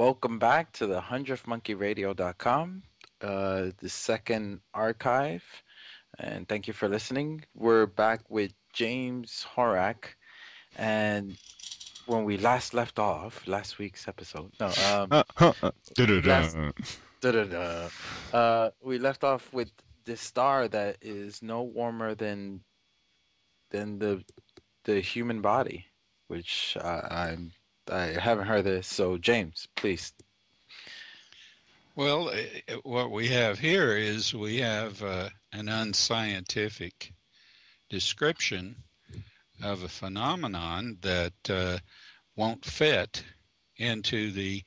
Welcome back to the 100thmonkeyradio.com, the second archive, and thank you for listening. We're back with James Horak, and when we last left off, last week's episode, we left off with this star that is no warmer than the human body, which I haven't heard this. So James, please. Well, what we have here is we have an unscientific description of a phenomenon that won't fit into the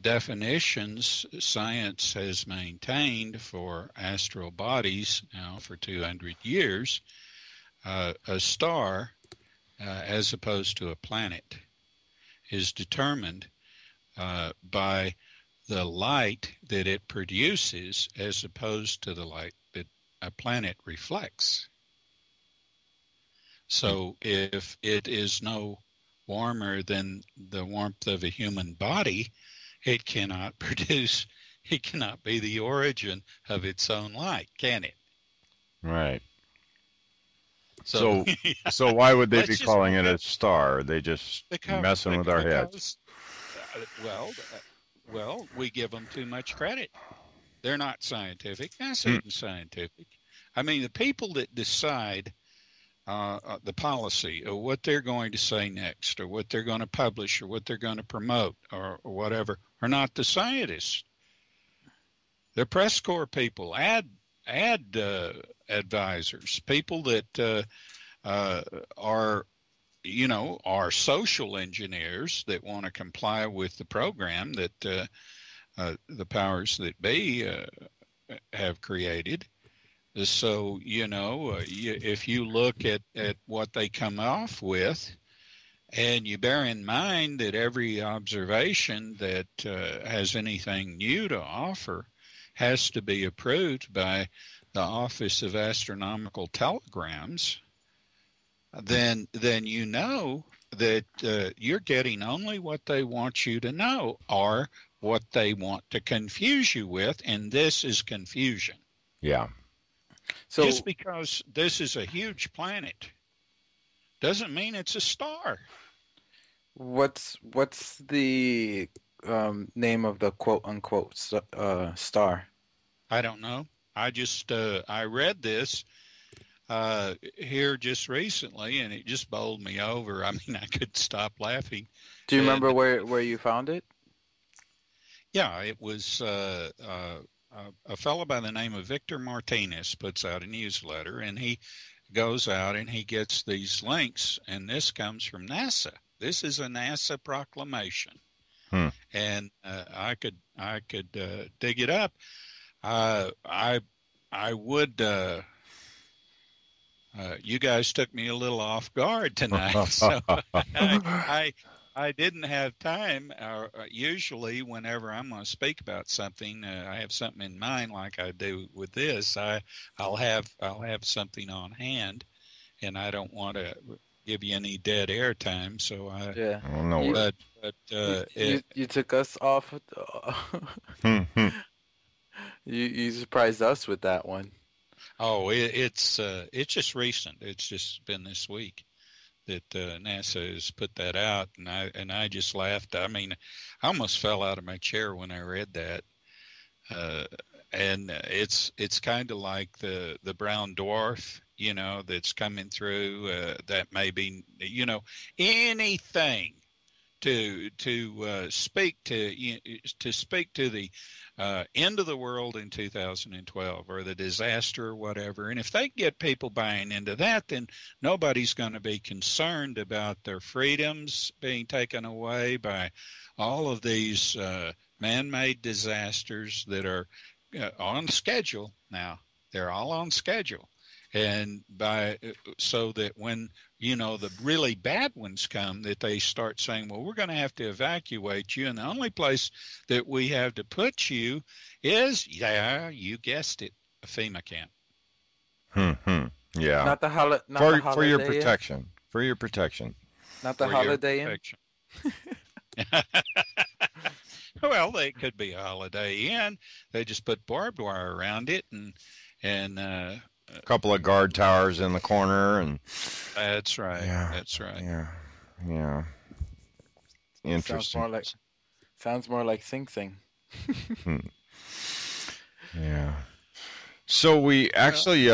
definitions science has maintained for astral bodies now for 200 years. A star, as opposed to a planet, is determined by the light that it produces as opposed to the light that a planet reflects. So if it is no warmer than the warmth of a human body, it cannot produce, it cannot be the origin of its own light, can it? Right. So why would they be calling it a star? Are they just messing with our heads? Well, we give them too much credit. They're not scientific. NASA isn't scientific. I mean, the people that decide the policy or what they're going to say next or what they're going to publish or what they're going to promote or whatever are not the scientists. They're press corps people, ad advisors, people that are social engineers that want to comply with the program that the powers that be have created. So, if you look at what they come off with, and you bear in mind that every observation that has anything new to offer has to be approved by the Office of Astronomical Telegrams, then you know that you're getting only what they want you to know or what they want to confuse you with, and this is confusion. Yeah. So just because this is a huge planet doesn't mean it's a star. What's the name of the quote unquote star? I don't know. I just I read this here just recently, and it just bowled me over. I mean, I couldn't stop laughing. Do you remember where you found it? Yeah, it was a fellow by the name of Victor Martinez puts out a newsletter, and he goes out and he gets these links, and this comes from NASA. This is a NASA proclamation, and I could dig it up. I would. You guys took me a little off guard tonight, so I didn't have time. Usually, whenever I'm going to speak about something, I have something in mind, like I do with this. I'll have something on hand, and I don't want to give you any dead air time. So you took us off. You surprised us with that one. Oh, it's just recent. It's just been this week that NASA has put that out, and I just laughed. I mean, I almost fell out of my chair when I read that. And it's kind of like the brown dwarf, that's coming through. That may be, anything to speak to the end of the world in 2012 or the disaster or whatever. And if they get people buying into that, then nobody's going to be concerned about their freedoms being taken away by all of these man-made disasters that are on schedule now. They're all on schedule. And so that when, the really bad ones come, that they start saying, well, we're going to have to evacuate you. And the only place that we have to put you is, you guessed it, a FEMA camp. Yeah. Not the holiday. For your protection. For your protection. Not the Holiday Inn. Well, it could be a Holiday Inn. They just put barbed wire around it and a couple of guard towers in the corner, and that's right. Yeah, that's right. Yeah. Interesting. Sounds more like Sing Sing. Yeah. So we actually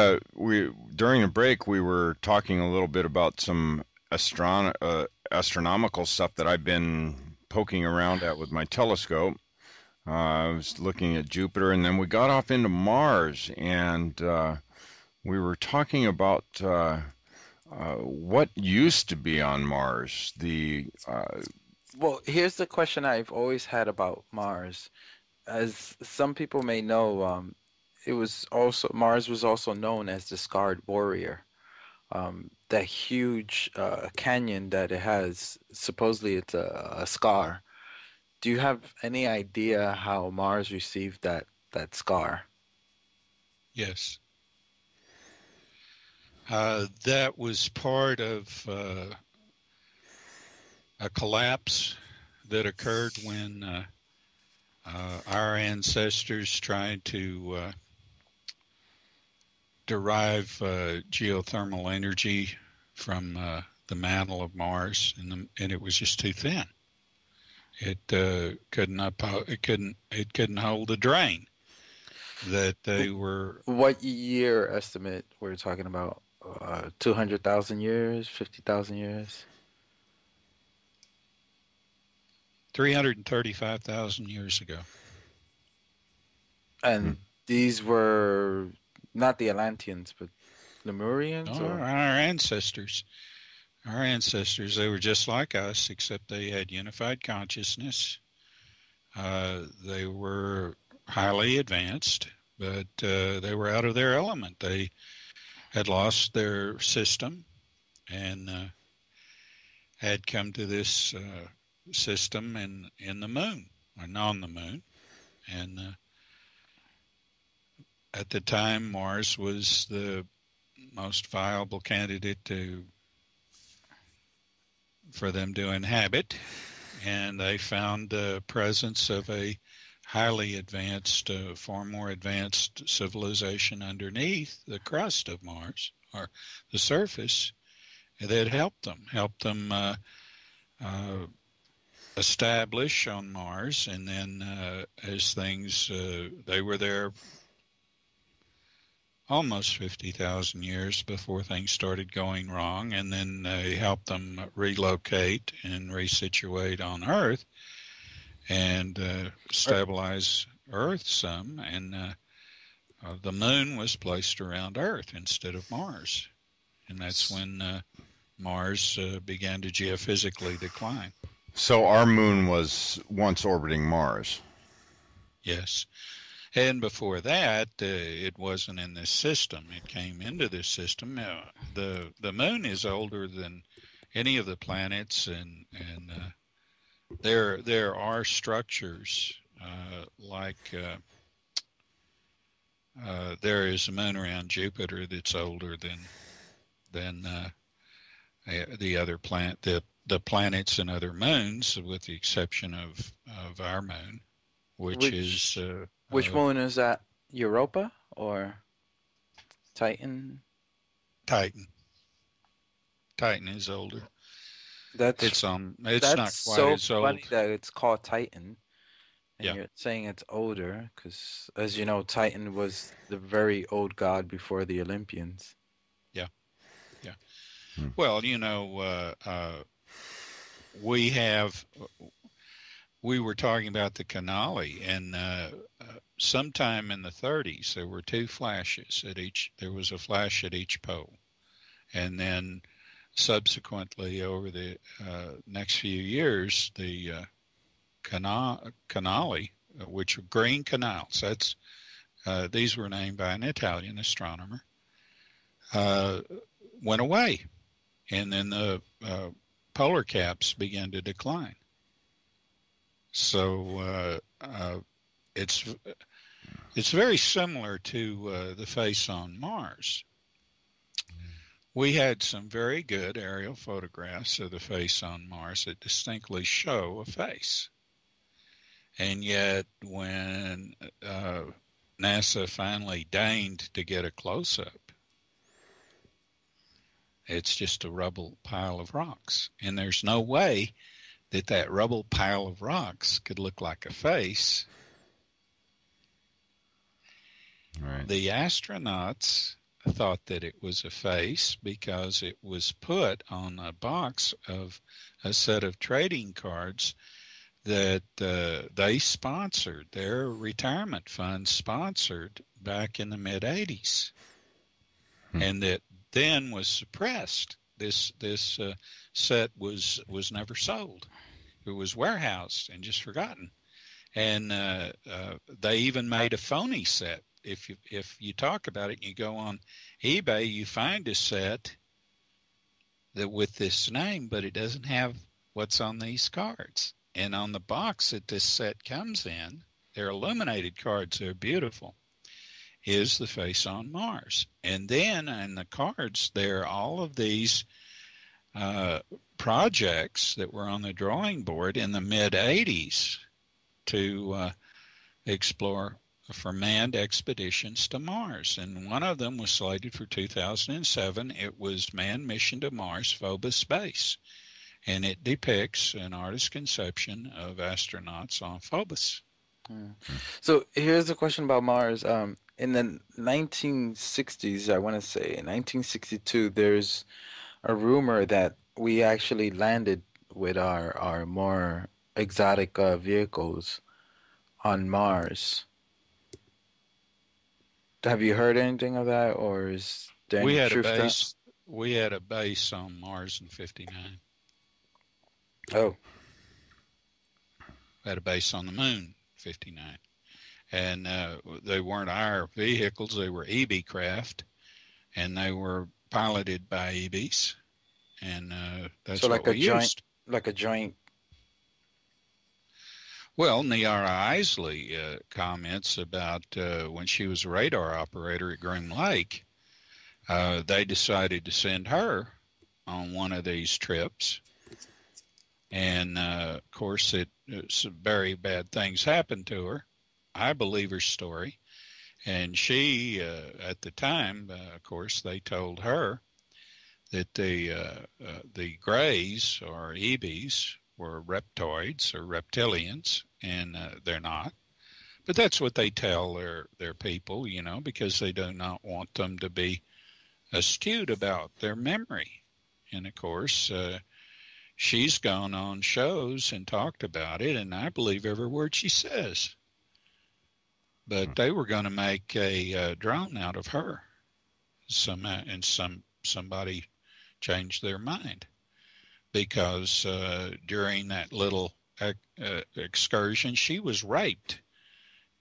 during the break we were talking a little bit about some astronomical stuff that I've been poking around at with my telescope. I was looking at Jupiter, and then we got off into Mars, and we were talking about what used to be on Mars. Well, here's the question I've always had about Mars. As some people may know, Mars was also known as the Scarred Warrior. That huge canyon that it has, supposedly it's a scar. Do you have any idea how Mars received that scar? Yes. That was part of a collapse that occurred when our ancestors tried to derive geothermal energy from the mantle of Mars, and it was just too thin. It couldn't hold the drain that they were. What year estimate we're talking about? 200,000 years, 50,000 years? 335,000 years ago. And these were not the Atlanteans, but Lemurians? No, our ancestors. Our ancestors, they were just like us, except they had unified consciousness. They were highly advanced, but they were out of their element. They had lost their system and had come to this system in the moon, or on the moon. And at the time, Mars was the most viable candidate for them to inhabit, and they found the presence of a highly advanced, far more advanced civilization underneath the crust of Mars, or the surface, that helped them establish on Mars. And then as things, they were there almost 50,000 years before things started going wrong, and then they helped them relocate and resituate on Earth and stabilize Earth some, and the moon was placed around Earth instead of Mars, and that's when Mars began to geophysically decline. So our moon was once orbiting Mars. Yes. And before that, it wasn't in this system. It came into this system. The moon is older than any of the planets, and there are structures like there is a moon around Jupiter that's older than the other the planets and other moons, with the exception of our moon, which is. Which moon is that? Europa or Titan? Titan. Titan is older. It's not quite so as old. Funny that it's called Titan, and Yeah. you're saying it's older because, as you know, Titan was the very old god before the Olympians. Yeah. Well, we were talking about the Canali, and sometime in the 30s, there were two flashes there was a flash at each pole. And then subsequently, over the next few years, the Canali, which were green canals, these were named by an Italian astronomer, went away. And then the polar caps began to decline. So it's very similar to the face on Mars. We had some very good aerial photographs of the face on Mars that distinctly show a face. And yet, when NASA finally deigned to get a close-up, it's just a rubble pile of rocks. And there's no way that that rubble pile of rocks could look like a face. Right. The astronauts thought that it was a face because it was put on a box of a set of trading cards that they sponsored, their retirement fund sponsored back in the mid-'80s, and that then was suppressed. This set was never sold. It was warehoused and just forgotten. And they even made a phony set. If you talk about it and you go on eBay, you find a set that with this name, but it doesn't have what's on these cards. And on the box that this set comes in, they're illuminated cards, they're beautiful, is the face on Mars. And then in the cards, there are all of these projects that were on the drawing board in the mid-'80s to explore for manned expeditions to Mars. And one of them was slated for 2007. It was Manned Mission to Mars, Phobos Base. And it depicts an artist's conception of astronauts on Phobos. So here's a question about Mars. In the 1960s, I want to say, in 1962, there's a rumor that we actually landed with our more exotic vehicles on Mars. Have you heard anything of that, or is there any truth to that? We had a base on Mars in '59. Oh. We had a base on the moon, '59. And they weren't our vehicles, they were EB craft, and they were piloted by EBs. And that's So what we used. Like a joint. Well, Niara Isley comments about when she was a radar operator at Groom Lake, they decided to send her on one of these trips. And, of course, some very bad things happened to her. I believe her story. And she, at the time, of course, they told her that the Greys, or EBs, were reptoids or reptilians, and they're not. But that's what they tell their people, you know, because they do not want them to be astute about their memory. And, of course, she's gone on shows and talked about it, and I believe every word she says. But they were going to make a drone out of her. Somebody changed their mind, because during that little excursion, she was raped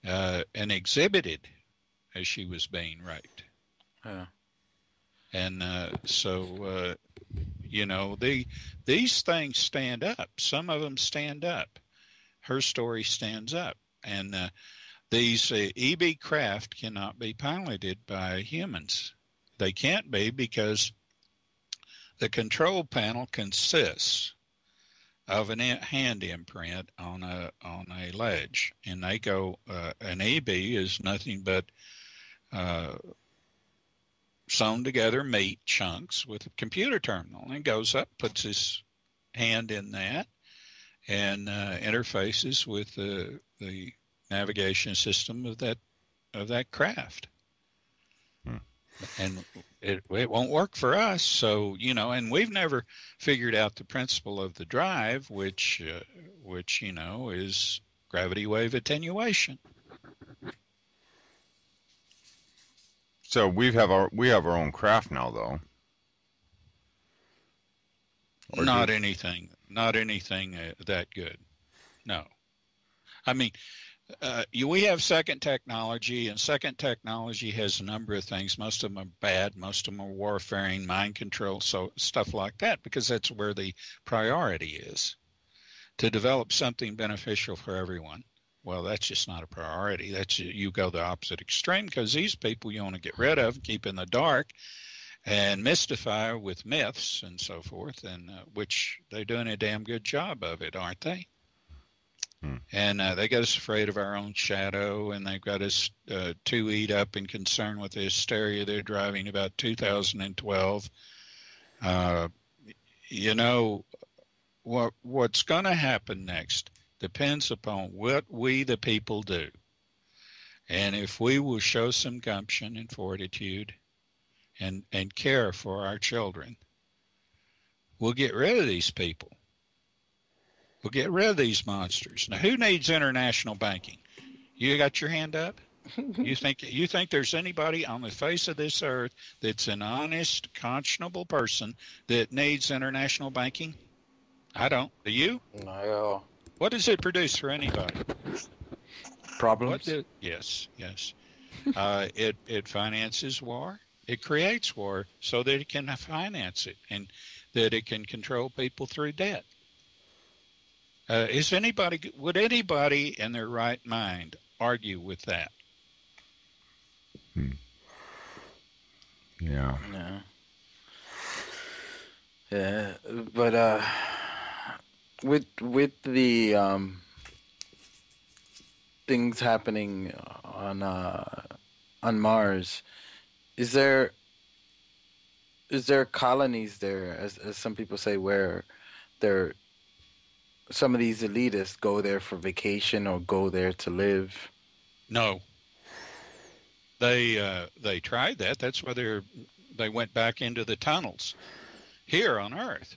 and exhibited as she was being raped. Yeah. And so, you know, these things stand up. Some of them stand up. Her story stands up. And these EB craft cannot be piloted by humans. They can't be, because the control panel consists of a hand imprint on a ledge, and they go. An EB is nothing but sewn together meat chunks with a computer terminal, and goes up, puts his hand in that, and interfaces with the navigation system of that craft. And it won't work for us. So, you know, and we've never figured out the principle of the drive, which you know, is gravity wave attenuation. So we have our own craft now, though. Not anything that good. No. I mean, we have second technology, and second technology has a number of things. Most of them are bad. Most of them are warfaring, mind control, so stuff like that, because that's where the priority is, to develop something beneficial for everyone. Well, that's just not a priority. You go the opposite extreme, because these people you want to get rid of, keep in the dark, and mystify with myths and so forth, and which they're doing a damn good job of it, aren't they? And they got us afraid of our own shadow, and they've got us too eat up and concerned with the hysteria they're driving about 2012. You know, what's going to happen next depends upon what we, the people, do. And if we will show some gumption and fortitude and care for our children, we'll get rid of these people. We'll get rid of these monsters. Now, who needs international banking? You got your hand up? You think there's anybody on the face of this earth that's an honest, conscionable person that needs international banking? I don't. Do you? No. What does it produce for anybody? Problems? Yes. It finances war. It creates war so that it can finance it and that it can control people through debt. Would anybody in their right mind argue with that? Yeah. Yeah, but with the things happening on Mars, is there colonies there, as some people say, where some of these elitists go there for vacation or go there to live? No. They tried that. That's why they went back into the tunnels here on Earth.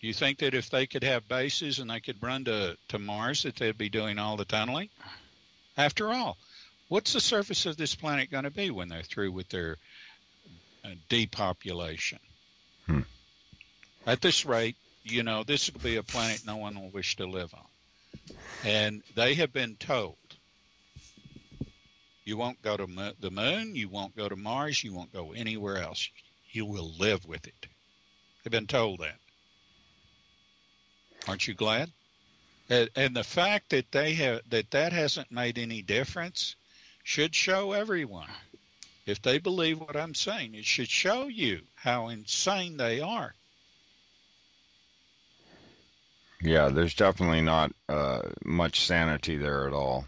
Do you think that if they could have bases and they could run to Mars, that they'd be doing all the tunneling? After all, what's the surface of this planet going to be when they're through with their depopulation? At this rate, this will be a planet no one will wish to live on. And they have been told, you won't go to the moon, you won't go to Mars, you won't go anywhere else. You will live with it. They've been told that. Aren't you glad? And the fact that that hasn't made any difference should show everyone. If they believe what I'm saying, it should show you how insane they are. Yeah, there's definitely not much sanity there at all.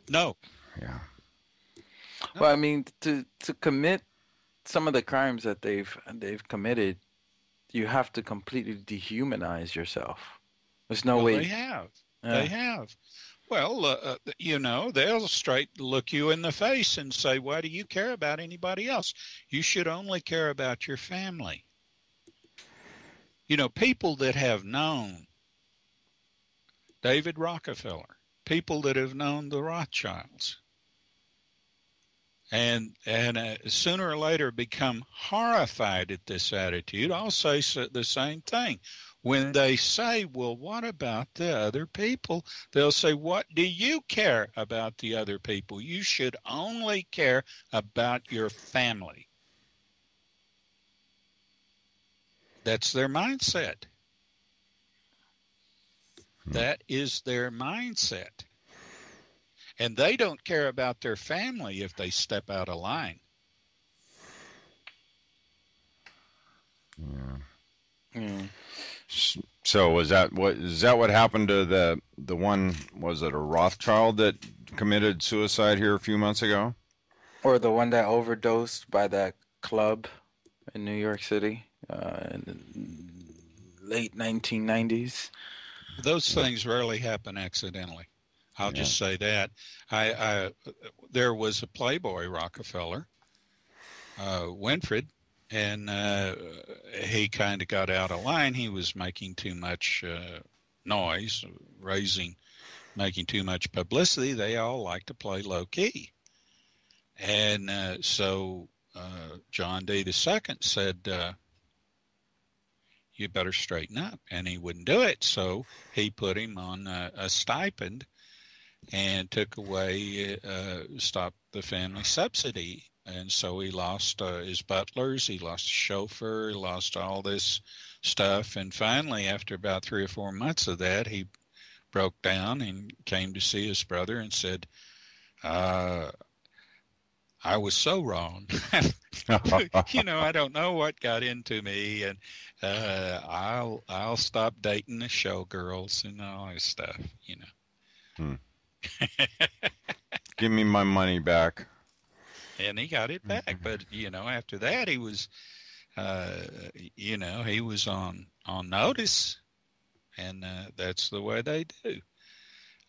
No. Yeah. Well, I mean, to commit some of the crimes that they've committed, you have to completely dehumanize yourself. There's no way. They have. They have. Well, they'll straight look you in the face and say, why do you care about anybody else? You should only care about your family. People that have known David Rockefeller, people that have known the Rothschilds, and sooner or later become horrified at this attitude, I'll say the same thing. When they say, well, what about the other people? They'll say, what do you care about the other people? You should only care about your family. That's their mindset. That is their mindset. And they don't care about their family if they step out of line. Yeah. So is that what happened to the one, was it a Rothschild that committed suicide here a few months ago? Or the one that overdosed by that club in New York City in the late 1990s? Those things rarely happen accidentally. I'll just say that. There was a Playboy Rockefeller, Winfred, and he kind of got out of line. He was making too much noise, making too much publicity. They all like to play low key. And so John D. II said, you better straighten up. And he wouldn't do it. So he put him on a stipend and took away, stopped the family subsidy. And so he lost his butlers, he lost a chauffeur, he lost all this stuff. And finally, after about 3 or 4 months of that, he broke down and came to see his brother and said, I was so wrong. I don't know what got into me, and I'll stop dating the showgirls and all this stuff. Hmm. Give me my money back. And he got it back, but after that he was, he was on notice, and that's the way they do.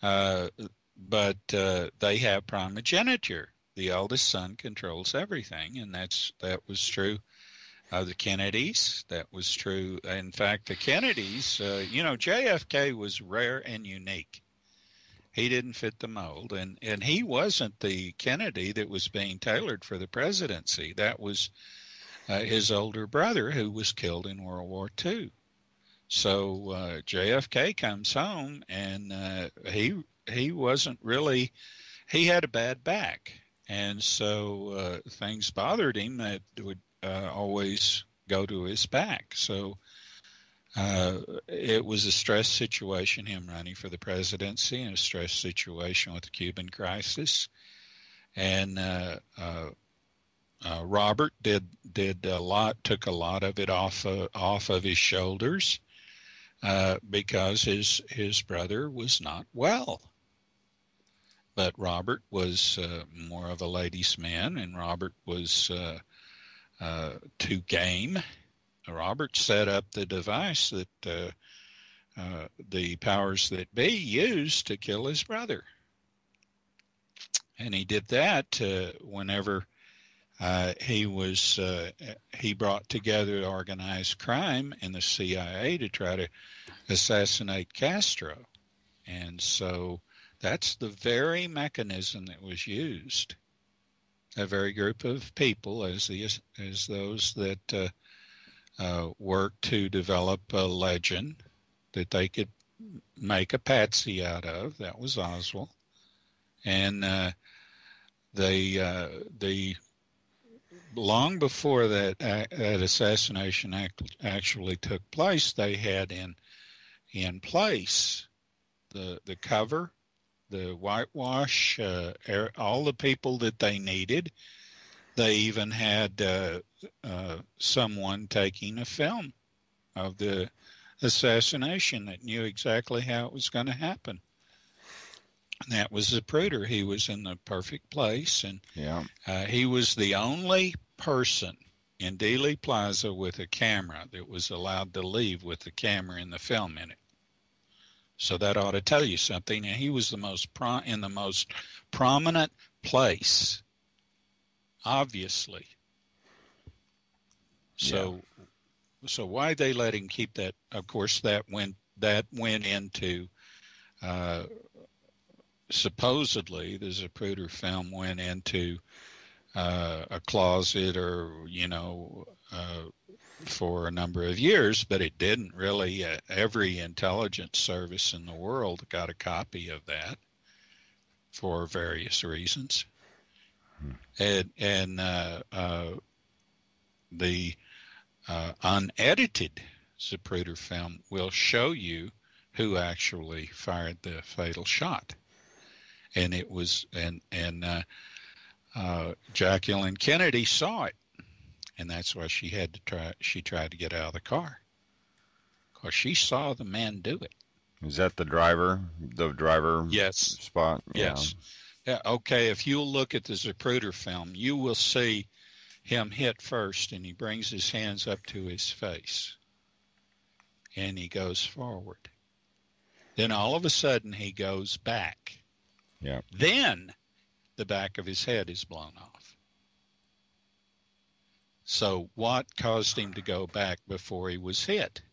But they have primogeniture. The eldest son controls everything, and that was true of the Kennedys. That was true. In fact, the Kennedys, JFK was rare and unique. He didn't fit the mold, and he wasn't the Kennedy that was being tailored for the presidency. That was his older brother, who was killed in World War II. So JFK comes home, and he wasn't really, he had a bad back. And so things bothered him that would always go to his back. So it was a stress situation, him running for the presidency, and a stress situation with the Cuban crisis. And Robert did a lot, took a lot of it off of his shoulders because his brother was not well. But Robert was more of a ladies' man, and Robert was too game. Robert set up the device that the powers that be used to kill his brother. And he did that whenever he brought together organized crime and the CIA to try to assassinate Castro. And so that's the very mechanism that was used. A very group of people, as those that worked to develop a legend that they could make a patsy out of. That was Oswald. And they long before that assassination actually took place, they had in place the cover, the whitewash, all the people that they needed. They even had someone taking a film of the assassination that knew exactly how it was going to happen. And that was Zapruder. He was in the perfect place, and he was the only person in Dealey Plaza with a camera that was allowed to leave with the camera and the film in it. So that ought to tell you something. And he was the most in the most prominent place, obviously. So why they let him keep that? Of course, that went into supposedly the Zapruder film went into a closet, or for a number of years, but it didn't really. Every intelligence service in the world got a copy of that for various reasons, and the unedited Zapruder film will show you who actually fired the fatal shot, and it was Jacqueline Kennedy saw it. And that's why she tried to get out of the car, because she saw the man do it. Is that the driver? Yes. Spot? Yes. Yeah, okay, if you look at the Zapruder film, you will see him hit first, and he brings his hands up to his face. And he goes forward. Then all of a sudden, he goes back. Yeah. Then the back of his head is blown off. So what caused him to go back before he was hit?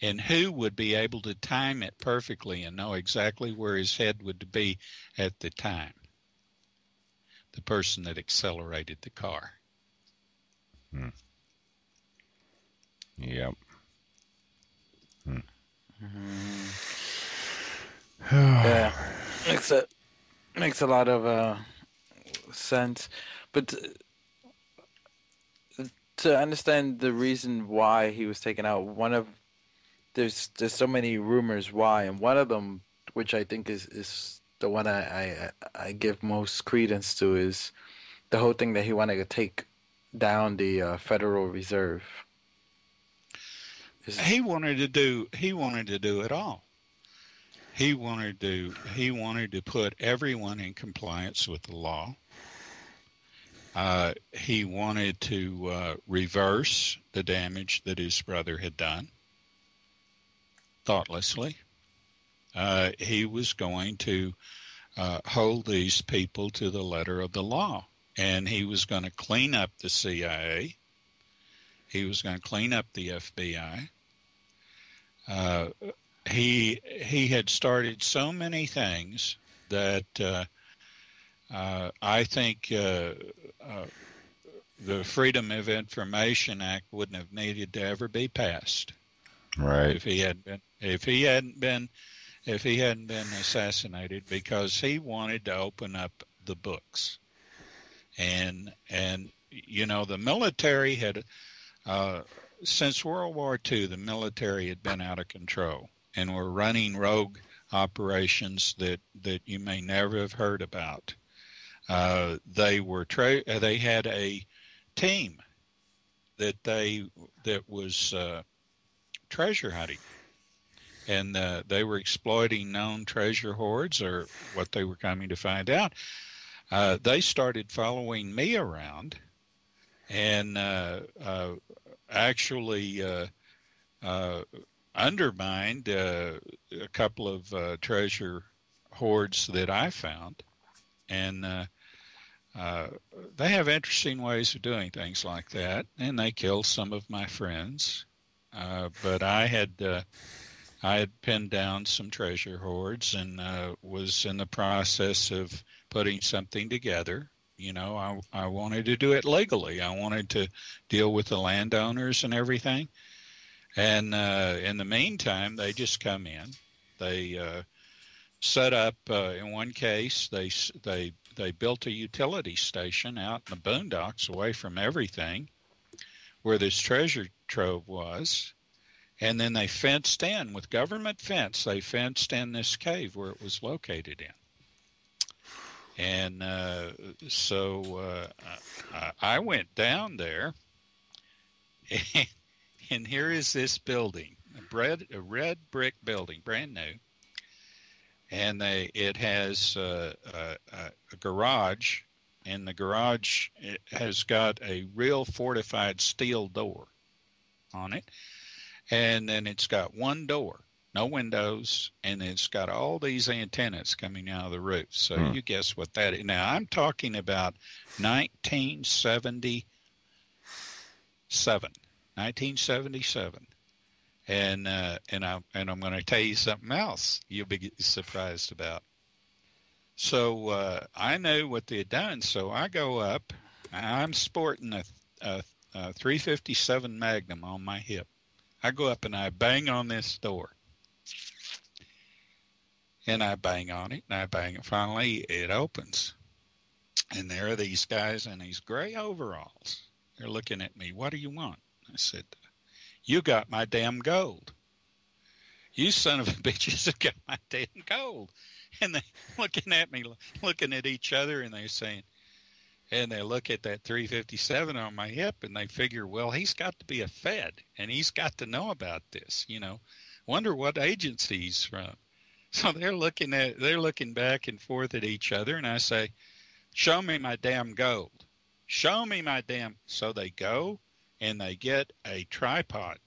And who would be able to time it perfectly and know exactly where his head would be at the time? The person that accelerated the car. Yep. Yeah, makes a lot of sense, but to understand the reason why he was taken out, there's so many rumors why, and one of them, which I think is the one I give most credence to, is the whole thing that he wanted to take down the Federal Reserve. He wanted to do it all. He wanted to put everyone in compliance with the law. He wanted to reverse the damage that his brother had done thoughtlessly. He was going to hold these people to the letter of the law, and he was going to clean up the CIA. He was going to clean up the FBI. He had started so many things that I think the Freedom of Information Act wouldn't have needed to ever be passed. Right. If he hadn't been assassinated, because he wanted to open up the books. And you know, the military had since World War II, the military had been out of control and were running rogue operations that you may never have heard about. They had a team that was treasure hunting, and they were exploiting known treasure hoards, or what they were coming to find out. They started following me around and actually undermined a couple of treasure hoards that I found. And they have interesting ways of doing things like that, and they killed some of my friends. But I had pinned down some treasure hoards and was in the process of putting something together. You know, I wanted to do it legally. I wanted to deal with the landowners and everything. And in the meantime, they just come in. They set up, in one case, they built a utility station out in the boondocks away from everything where this treasure trove was. And then they fenced in with government fence. They fenced in this cave where it was located in. And so I went down there, and here is this building, a red brick building, brand new. And it has a garage, and the garage has got a real fortified steel door on it. And then it's got one door, no windows, and it's got all these antennas coming out of the roof. So you guess what that is. Now, I'm talking about 1977. And I'm going to tell you something else you'll be surprised about. So I knew what they had done. So I go up. I'm sporting a 357 Magnum on my hip. I go up and I bang on this door. And I bang on it, and I bang it. Finally, it opens. And there are these guys in these gray overalls. They're looking at me. What do you want? I said, you got my damn gold. You son of a bitches have got my damn gold. And they're looking at me, looking at each other, and they're saying, and they look at that 357 on my hip, and they figure, well, he's got to be a Fed, and he's got to know about this, you know. Wonder what agency he's from. So they're looking back and forth at each other, and I say, show me my damn gold. Show me my damn. So they go, and they get a tripod,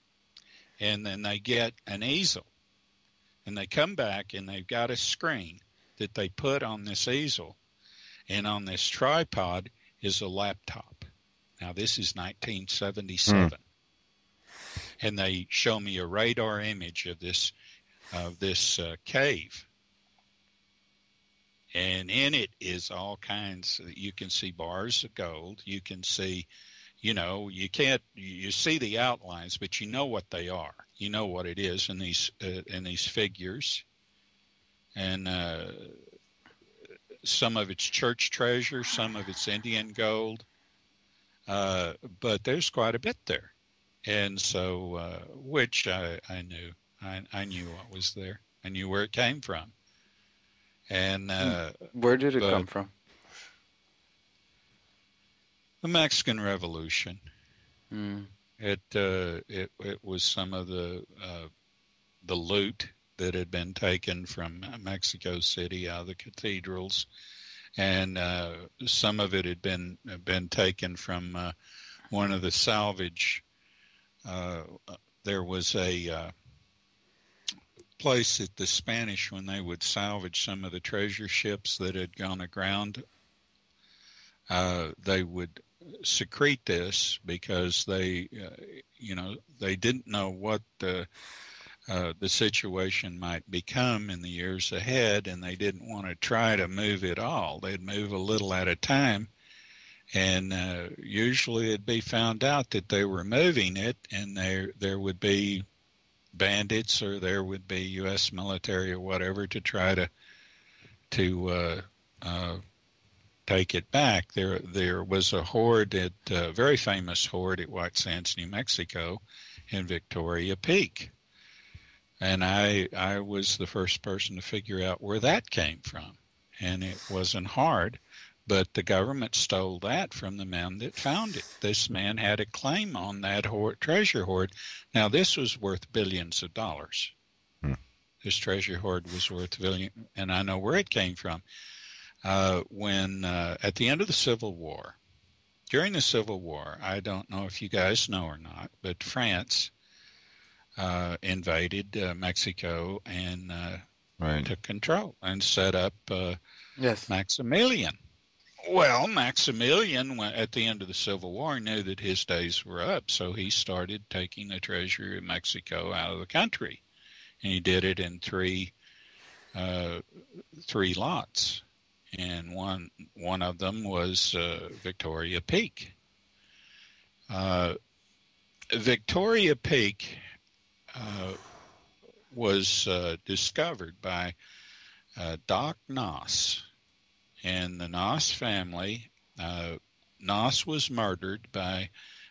and then they get an easel, and they come back, and they've got a screen that they put on this easel, and on this tripod is a laptop. Now, this is 1977. And they show me a radar image of this cave. And in it is all kinds. You can see bars of gold. You can see, you know, you see the outlines, but you know what they are. You know what it is in these figures. And some of it's church treasure, some of it's Indian gold, but there's quite a bit there. And so, which I knew. I knew what was there. I knew where it came from. And where did it come from? The Mexican Revolution. Mm. It was some of the loot that had been taken from Mexico City out of the cathedrals, and some of it had been taken from one of the salvage. There was a place that the Spanish, when they would salvage some of the treasure ships that had gone aground, they would secrete this because they didn't know what the situation might become in the years ahead, and they didn't want to try to move it all. They'd move a little at a time, and usually it'd be found out that they were moving it, and there would be bandits, or there would be U.S. military or whatever to try to take it back. There was a horde a very famous horde at White Sands, New Mexico, in Victoria Peak. And I was the first person to figure out where that came from. And it wasn't hard, but the government stole that from the man that found it. This man had a claim on that treasure hoard. Now, this was worth billions of dollars. This treasure hoard was worth billions, and I know where it came from. When at the end of the Civil War, during the Civil War, I don't know if you guys know or not, but France invaded Mexico and took control and set up Maximilian. Well, Maximilian, at the end of the Civil War, knew that his days were up, so he started taking the treasure of Mexico out of the country, and he did it in three lots, and one of them was Victoria Peak. Victoria Peak was discovered by Doc Noss and the Noss family. Noss was murdered by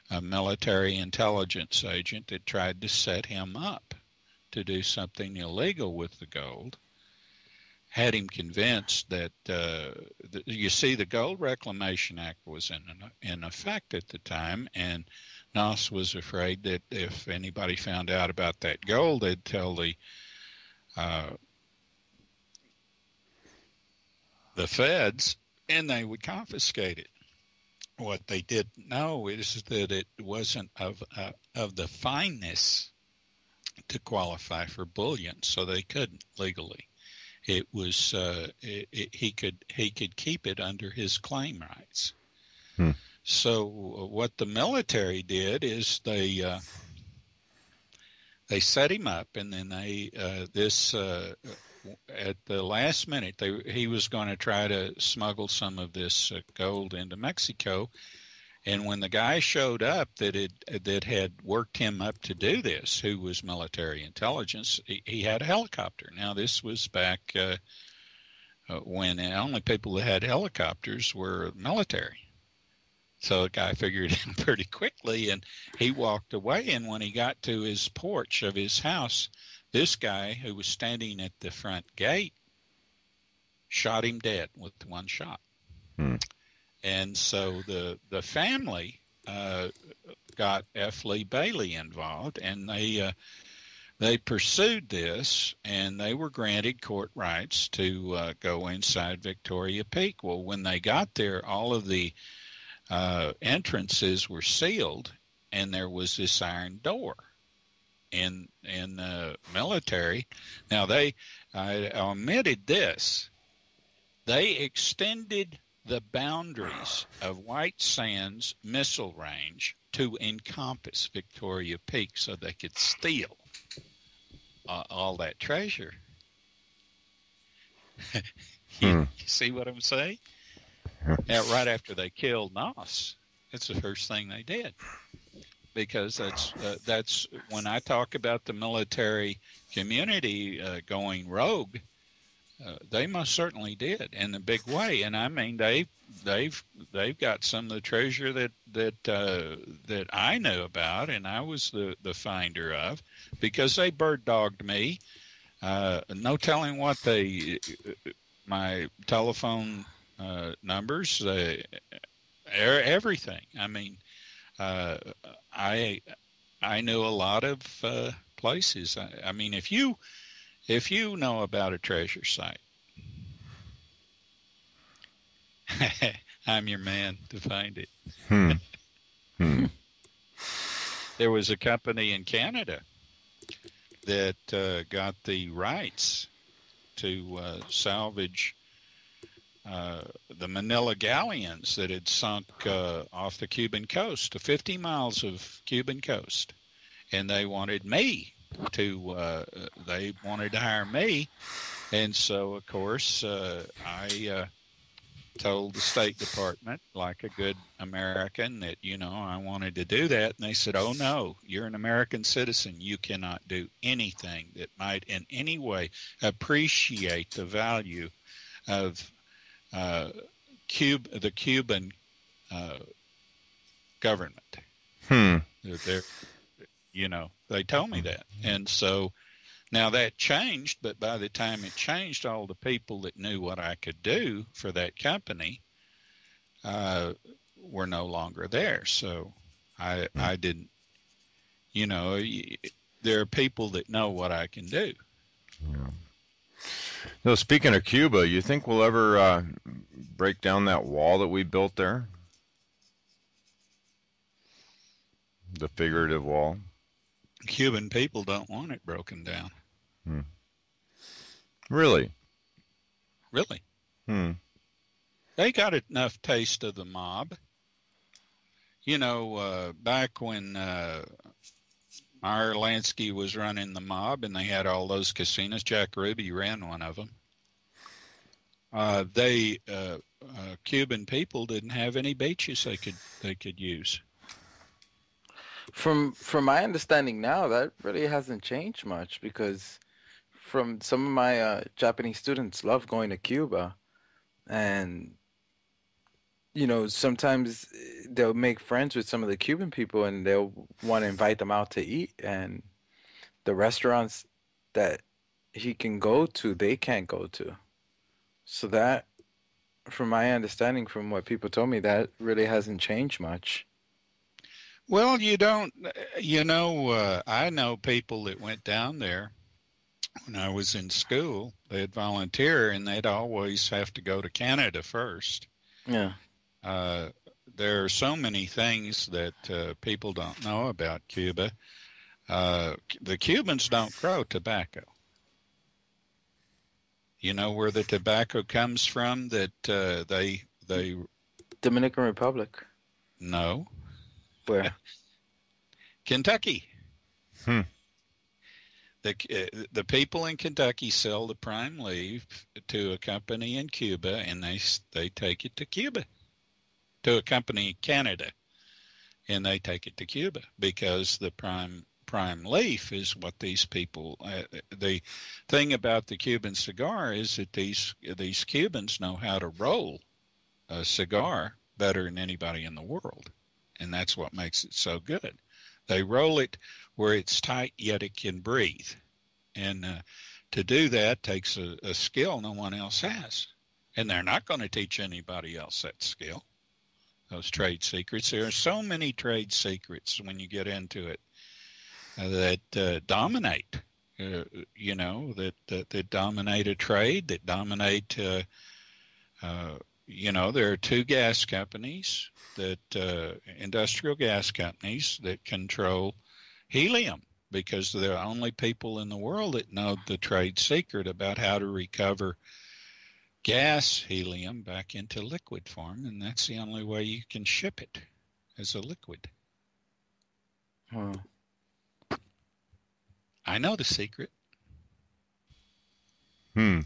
a military intelligence agent that tried to set him up to do something illegal with the gold. Had him convinced that, you see, the Gold Reclamation Act was in effect at the time, and Noss was afraid that if anybody found out about that gold, they'd tell the feds, and they would confiscate it. What they didn't know is that it wasn't of the fineness to qualify for bullion, so they couldn't legally. It was he could keep it under his claim rights. So what the military did is they set him up, and then at the last minute he was going to try to smuggle some of this gold into Mexico. And when the guy showed up that had worked him up to do this, who was military intelligence, he had a helicopter. Now, this was back when the only people that had helicopters were military. So the guy figured it out pretty quickly, and he walked away. And when he got to his porch of his house, this guy who was standing at the front gate shot him dead with one shot. And so the family got F. Lee Bailey involved, and they pursued this, and they were granted court rights to go inside Victoria Peak. Well, when they got there, all of the entrances were sealed, and there was this iron door in the military. Now, I omitted this. They extended the boundaries of White Sands missile range to encompass Victoria Peak so they could steal all that treasure. You see what I'm saying? Now, right after they killed Noss, that's the first thing they did, because that's when I talk about the military community going rogue. They most certainly did in a big way, and I mean they've got some of the treasure that I knew about, and I was the finder of, because they bird dogged me. No telling what my telephone numbers, everything. I mean, I knew a lot of places. I mean, if you know about a treasure site, I'm your man to find it. Hmm. Hmm. There was a company in Canada that got the rights to salvage the Manila galleons that had sunk off the Cuban coast, to 50 miles of Cuban coast. And they wanted me they wanted to hire me. And so, of course, I told the State Department, like a good American, that, I wanted to do that. And they said, oh, no, you're an American citizen. You cannot do anything that might in any way appreciate the value of the Cuban government. Hmm. They told me that. And so now that changed, but by the time it changed, all the people that knew what I could do for that company were no longer there. So I didn't, there are people that know what I can do. Yeah. So speaking of Cuba, you think we'll ever break down that wall that we built there? The figurative wall? Cuban people don't want it broken down. Hmm. Really? Really? Hmm. They got enough taste of the mob. Back when Meyer Lansky was running the mob and they had all those casinos, Jack Ruby ran one of them. Cuban people didn't have any beaches they could use. From my understanding now, that really hasn't changed much, because from some of my Japanese students love going to Cuba, and sometimes they'll make friends with some of the Cuban people and they'll want to invite them out to eat, and the restaurants that he can go to, they can't go to. So that, from my understanding, from what people told me, that really hasn't changed much. Well, I know people that went down there when I was in school. They'd volunteer and they'd always have to go to Canada first. Yeah. There are so many things that people don't know about Cuba. The Cubans don't grow tobacco. You know where the tobacco comes from that they Dominican Republic. No. Where? Kentucky. Hmm. The people in Kentucky sell the prime leaf to a company in Cuba, and they take it to Cuba, to a company in Canada, and they take it to Cuba because the prime leaf is what these people. The thing about the Cuban cigar is that these Cubans know how to roll a cigar better than anybody in the world, and that's what makes it so good. They roll it where it's tight yet it can breathe, and to do that takes a skill no one else has, and they're not going to teach anybody else that skill. Those trade secrets. There are so many trade secrets when you get into it that dominate. That dominate a trade. That dominate. There are two gas companies industrial gas companies that control helium, because they're the only people in the world that know the trade secret about how to recover gas helium back into liquid form, and that's the only way you can ship it as a liquid. Hmm. I know the secret. Hmm.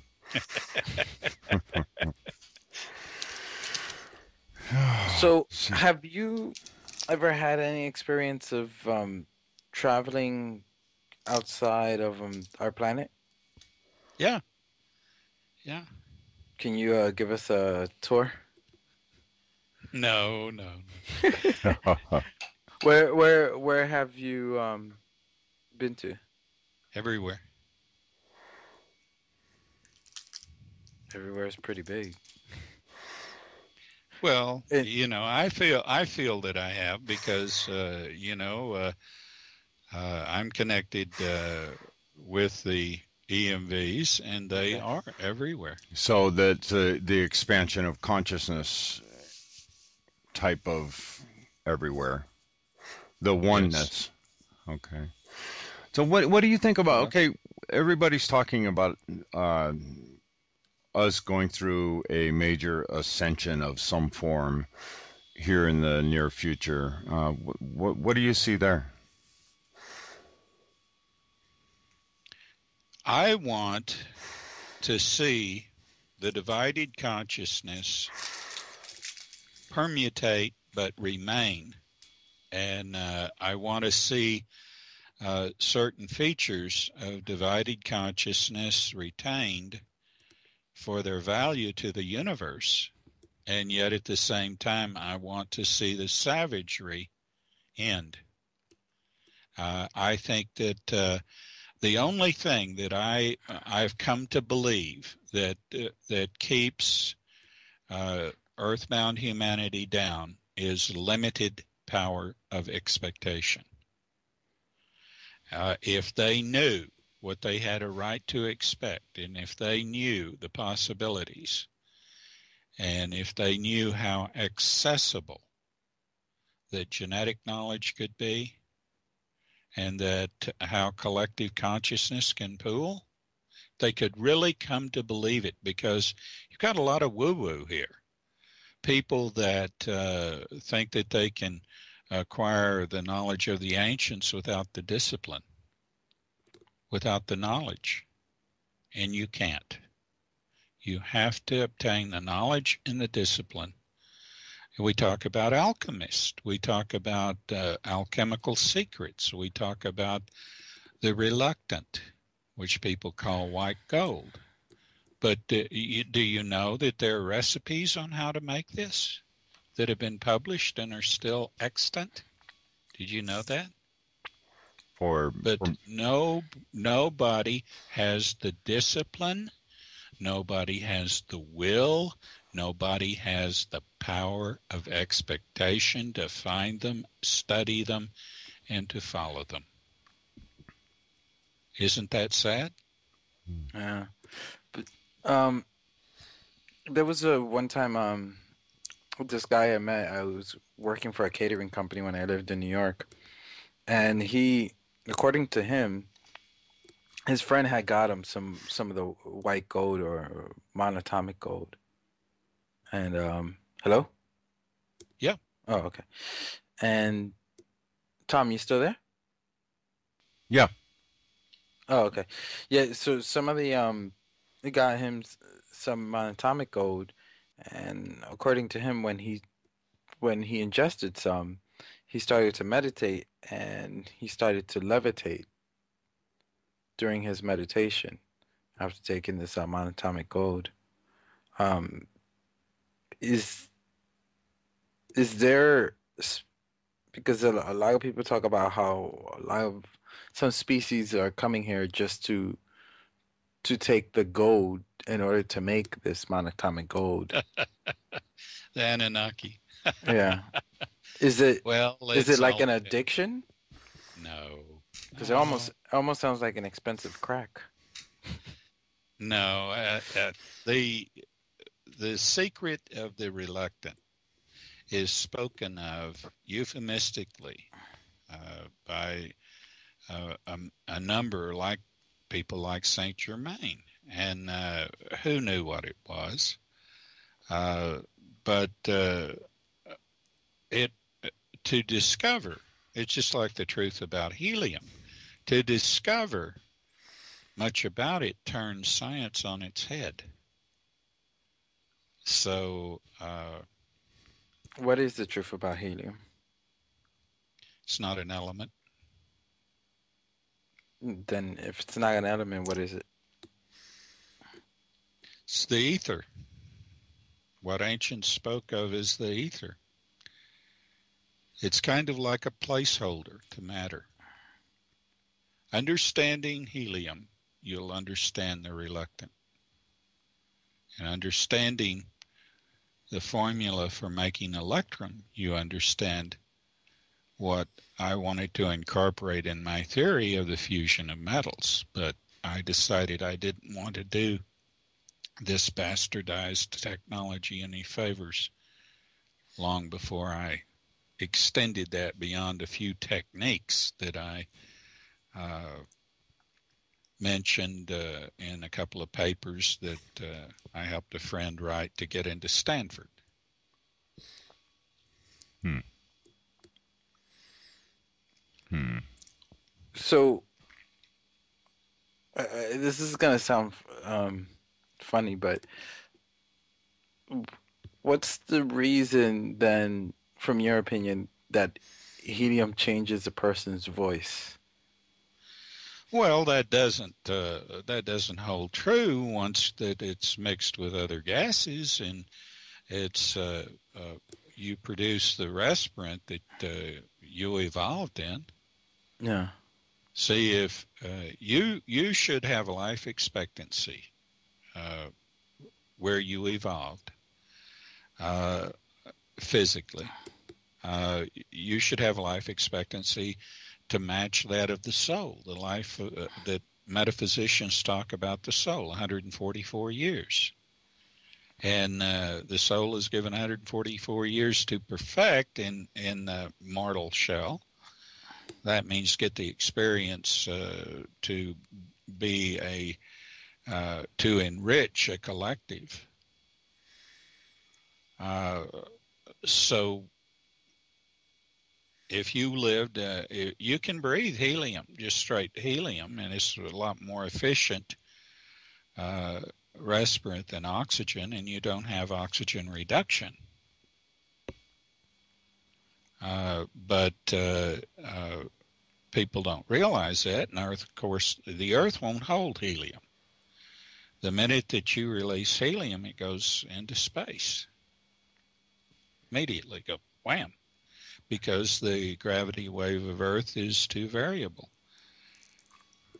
So, have you ever had any experience of traveling outside of our planet? Yeah. Can you give us a tour? No. Where have you been to? Everywhere. Everywhere is pretty big. Well, And I feel that I have because I'm connected with the EMVs, and they okay. are everywhere. So that the expansion of consciousness type of everywhere, the Yes. oneness. Okay. So what do you think about? Hello? Okay, everybody's talking about uh, us going through a major ascension of some form here in the near future. What do you see there? I want to see the divided consciousness permutate but remain. And I want to see certain features of divided consciousness retained for their value to the universe. And yet at the same time, I want to see the savagery end. I think that the only thing that I've come to believe that keeps earthbound humanity down is limited power of expectation. If they knew what they had a right to expect, and if they knew the possibilities, and if they knew how accessible that genetic knowledge could be, and that how collective consciousness can pool, they could really come to believe it, because you've got a lot of woo-woo here. People that think that they can acquire the knowledge of the ancients without the discipline, without the knowledge, and you can't. You have to obtain the knowledge and the discipline. We talk about alchemists. We talk about alchemical secrets. We talk about the reluctant, which people call white gold. But do you know that there are recipes on how to make this that have been published and are still extant? Did you know that? But nobody has the discipline, nobody has the will, nobody has the power of expectation to find them, study them, and to follow them. Isn't that sad? Yeah. But there was a one time this guy I met. I was working for a catering company when I lived in New York, and he, according to him, his friend had got him some of the white gold or monatomic gold. And hello? Yeah. Oh, okay. And Tom, you still there? Yeah. Oh, okay. Yeah, so some of the it got him some monatomic gold, and according to him, when he ingested some, he started to meditate and he started to levitate during his meditation after taking this monatomic gold. Um, is there because a lot of people talk about how a lot of some species are coming here just to take the gold in order to make this monatomic gold. The Anunnaki. Yeah. Is it Well, is it let's like all an addiction? no. Because it No. almost sounds like an expensive crack. No. The secret of the reluctant is spoken of euphemistically by a number like people like Saint Germain, and who knew what it was, but it to discover, it's just like the truth about helium. To discover much about it turns science on its head. So What is the truth about helium? it's not an element. Then if it's not an element, what is it? It's the ether. What ancients spoke of as the ether. It's kind of like a placeholder to matter. Understanding helium, you'll understand the reluctant. And understanding the formula for making electrum, you understand what I wanted to incorporate in my theory of the fusion of metals. But I decided I didn't want to do this bastardized technology any favors long before I extended that beyond a few techniques that I mentioned in a couple of papers that I helped a friend write to get into Stanford. So this is gonna sound funny, but what's the reason then, from your opinion, that helium changes a person's voice? Well, that doesn't hold true once that it's mixed with other gases, and it's you produce the respirant that you evolved in. Yeah. See, if you should have a life expectancy where you evolved physically. You should have a life expectancy to match that of the soul, the life that metaphysicians talk about the soul, 144 years. And the soul is given 144 years to perfect in the mortal shell. That means get the experience to be to enrich a collective. So if you lived, you can breathe helium, just straight helium, and it's a lot more efficient respirant than oxygen, and you don't have oxygen reduction. But people don't realize that, and Earth, of course, the Earth won't hold helium. The minute that you release helium, it goes into space. Immediately go wham, because the gravity wave of Earth is too variable.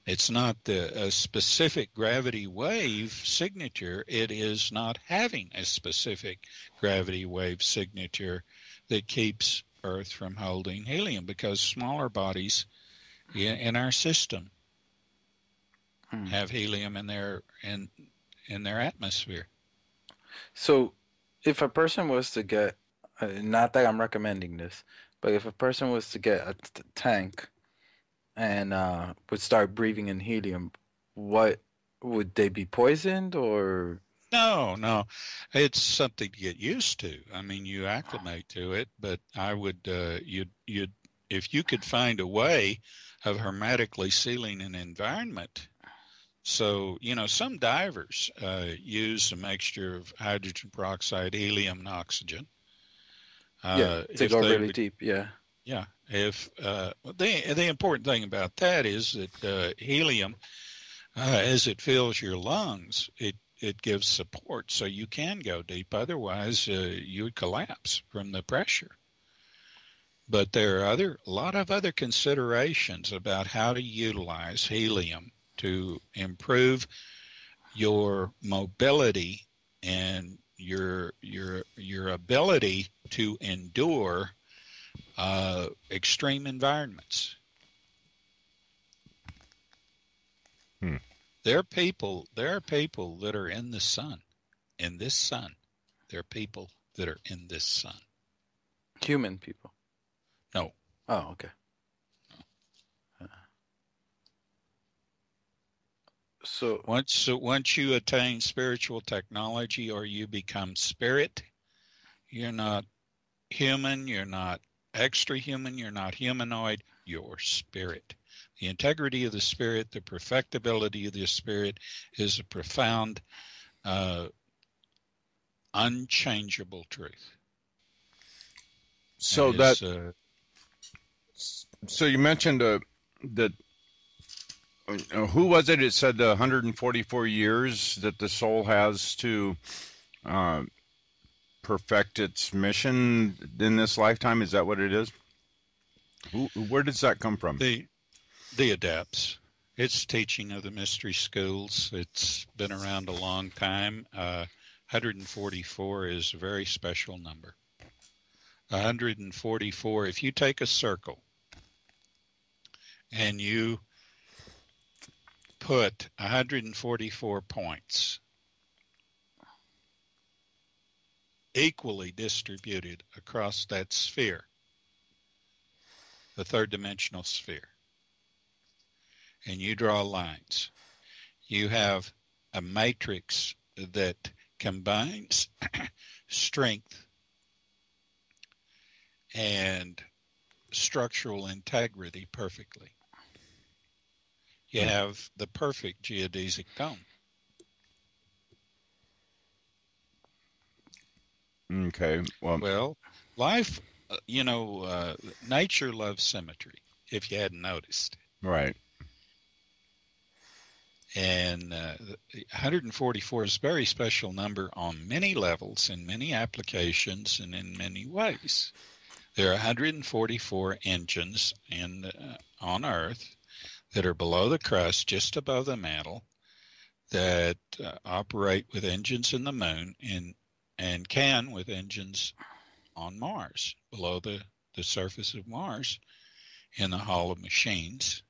It's not a specific gravity wave signature. It is not having a specific gravity wave signature that keeps Earth from holding helium, because smaller bodies in our system have helium in their atmosphere. So if a person was to get, not that I'm recommending this, but if a person was to get a tank and would start breathing in helium, what would they be poisoned or? No, it's something to get used to. I mean, you acclimate to it, but I would, you'd, if you could find a way of hermetically sealing an environment. So, some divers use a mixture of hydrogen peroxide, helium, and oxygen. To go really deep, yeah. Yeah. If the important thing about that is that helium, as it fills your lungs, it gives support, so you can go deep. Otherwise, you would collapse from the pressure. But there are a lot of other considerations about how to utilize helium to improve your mobility and your ability to endure extreme environments. There are people that are in the sun, in this sun. There are people that are in this sun. Human people? No. Oh, okay. So once you attain spiritual technology or you become spirit, you're not human, you're not extra human, you're not humanoid, you're spirit. The integrity of the spirit, the perfectibility of the spirit is a profound, unchangeable truth. So so you mentioned that who was it? It said the 144 years that the soul has to perfect its mission in this lifetime. Is that what it is? Where does that come from? The adepts. It's teaching of the mystery schools. It's been around a long time. 144 is a very special number. 144, if you take a circle and you put 144 points equally distributed across that sphere, the third dimensional sphere, and you draw lines, you have a matrix that combines strength and structural integrity perfectly. You have the perfect geodesic dome. Okay. Well, life, nature loves symmetry, if you hadn't noticed. Right. And 144 is a very special number on many levels, in many applications, and in many ways. There are 144 engines on Earth that are below the crust, just above the mantle, that operate with engines in the moon and can with engines on Mars, below the surface of Mars, in the Hall of Machines.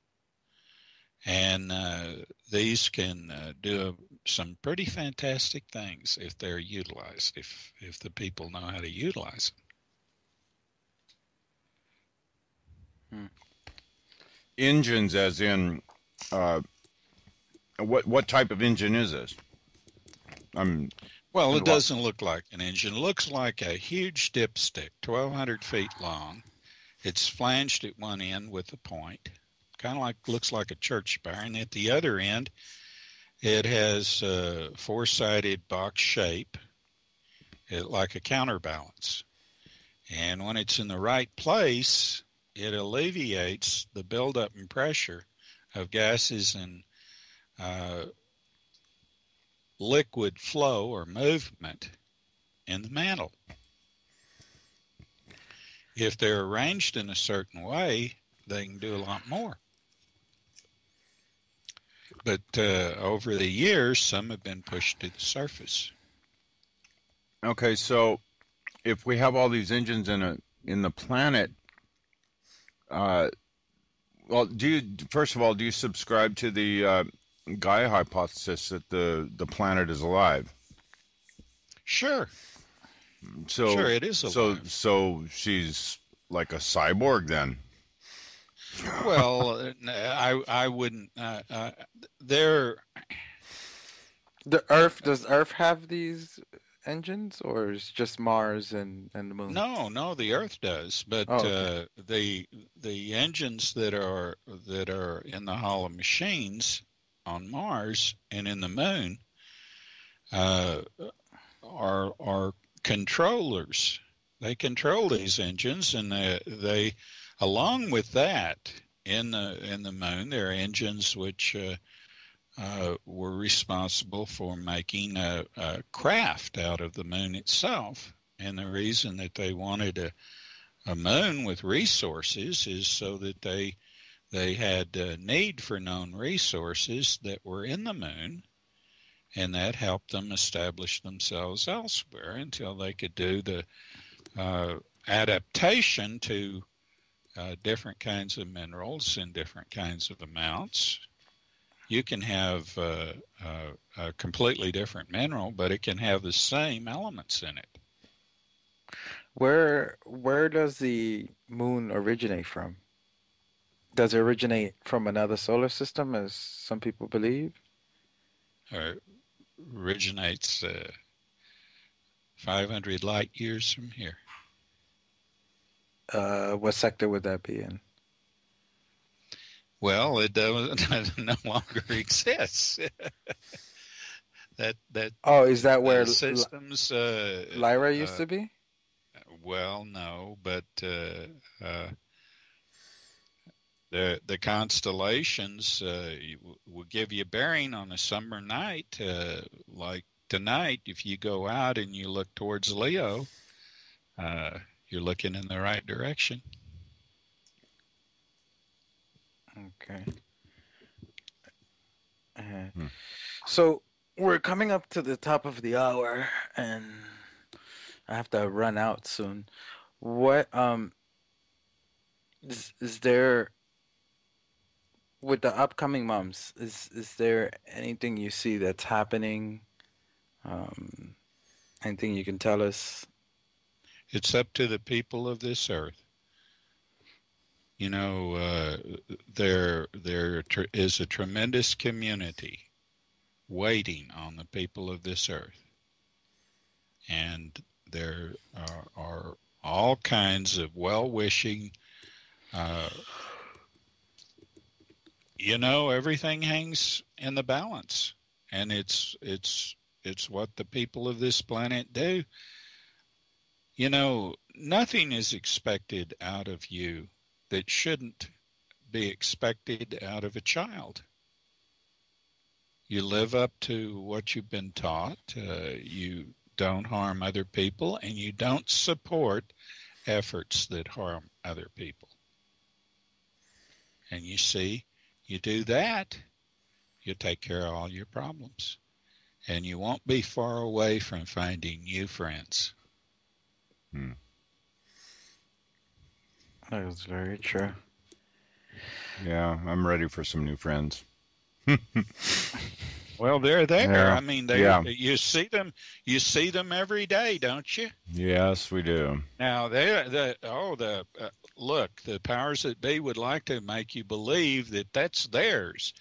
And these can do some pretty fantastic things if they're utilized, if the people know how to utilize them. Engines, as in, what type of engine is this? Well, it doesn't look like an engine. It looks like a huge dipstick, 1,200 feet long. It's flanged at one end with a point. Kind of looks like a church spire, and at the other end, it has a four-sided box shape, like a counterbalance. And when it's in the right place, it alleviates the buildup and pressure of gases and liquid flow or movement in the mantle. If they're arranged in a certain way, they can do a lot more. But over the years, some have been pushed to the surface. Okay, so if we have all these engines in the planet, well, first of all, do you subscribe to the Gaia hypothesis that the planet is alive? Sure. So sure, it is alive. So she's like a cyborg then. Well, I wouldn't. Does Earth have these engines, or is just Mars and the moon? No, the Earth does. But the engines that are in the Hall of Machines on Mars and in the moon are controllers. They control these engines, and they along with that, in the moon, there are engines which were responsible for making a craft out of the moon itself. And the reason that they wanted a moon with resources is so that they had need for known resources that were in the moon, and that helped them establish themselves elsewhere until they could do the adaptation to different kinds of minerals in different kinds of amounts. You can have a completely different mineral, but it can have the same elements in it. Where does the moon originate from? Does it originate from another solar system, as some people believe? Originates 500 light years from here. What sector would that be in? Well, it no longer exists. that is that where systems Lyra used to be? Well, no, but the constellations will give you a bearing on a summer night. Like tonight, if you go out and you look towards Leo, you're looking in the right direction. Okay. So we're coming up to the top of the hour, and I have to run out soon. What is there with the upcoming months? Is there anything you see that's happening? Um, Anything you can tell us? It's up to the people of this earth. You know, there is a tremendous community waiting on the people of this earth. And there are all kinds of well-wishing, you know, everything hangs in the balance. And it's what the people of this planet do. You know, nothing is expected out of you that shouldn't be expected out of a child. You live up to what you've been taught. You don't harm other people, and you don't support efforts that harm other people. And you see, you do that, you take care of all your problems. And you won't be far away from finding new friends. That is very true. Yeah, I'm ready for some new friends. Well, they're there. Yeah. I mean, you see them every day, don't you? Yes, we do. Now, look, the powers that be would like to make you believe that that's theirs.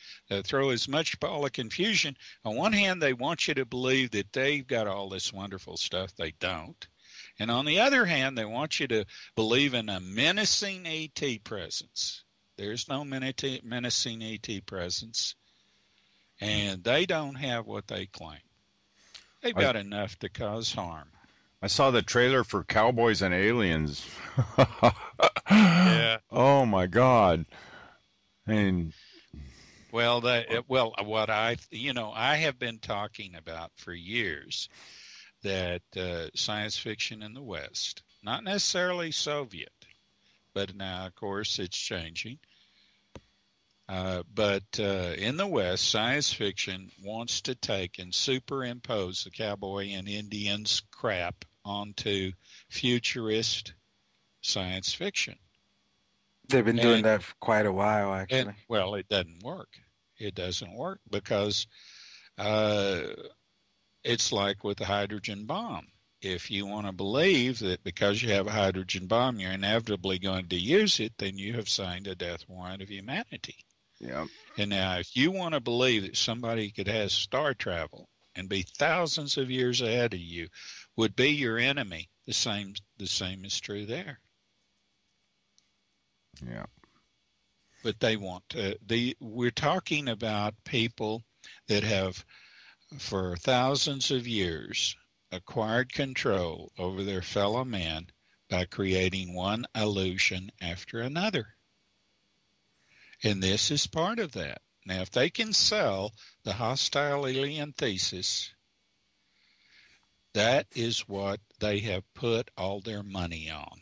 Throw as much ball of confusion. On one hand, they want you to believe that they've got all this wonderful stuff. They don't. And on the other hand, they want you to believe in a menacing ET presence. There's no menacing ET presence. And they don't have what they claim. They've got enough to cause harm. I saw the trailer for Cowboys and Aliens. Yeah. Oh my God. And what I have been talking about for years that science fiction in the West, not necessarily Soviet, but now of course it's changing. But in the West, science fiction wants to take and superimpose the cowboy and Indians crap onto futurist science fiction. They've been doing that for quite a while, actually. Well, it doesn't work. It doesn't work because it's like with the hydrogen bomb. If you want to believe that because you have a hydrogen bomb, you're inevitably going to use it, then you have signed a death warrant of humanity. Yeah. And now, if you want to believe that somebody could have star travel and be thousands of years ahead of you, would be your enemy, the same is true there. Yeah. But they want we're talking about people that have, for thousands of years, acquired control over their fellow man by creating one illusion after another. And this is part of that. Now, if they can sell the hostile alien thesis, that is what they have put all their money on.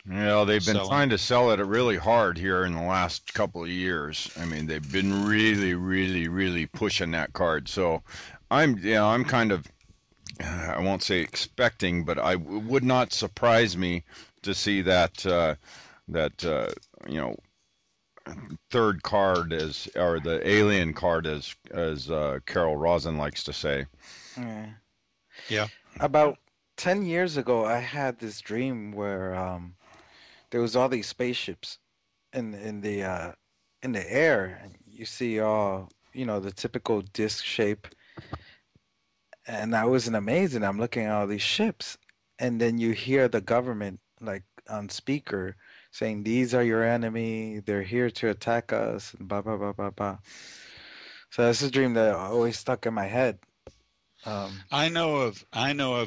Well, they've been trying to sell it really hard here in the last couple of years. I mean, they've been really, really, really pushing that card. So I'm kind of, I won't say expecting, but I would not surprise me to see that third card or the alien card as Carol Rosin likes to say. Yeah. About 10 years ago, I had this dream where there was all these spaceships in the air. You see all, the typical disc shape. And I wasn't amazing. I'm looking at all these ships, and then you hear the government like on speaker saying, "These are your enemy. They're here to attack us." And blah blah blah blah blah. So that's a dream that always stuck in my head. I know of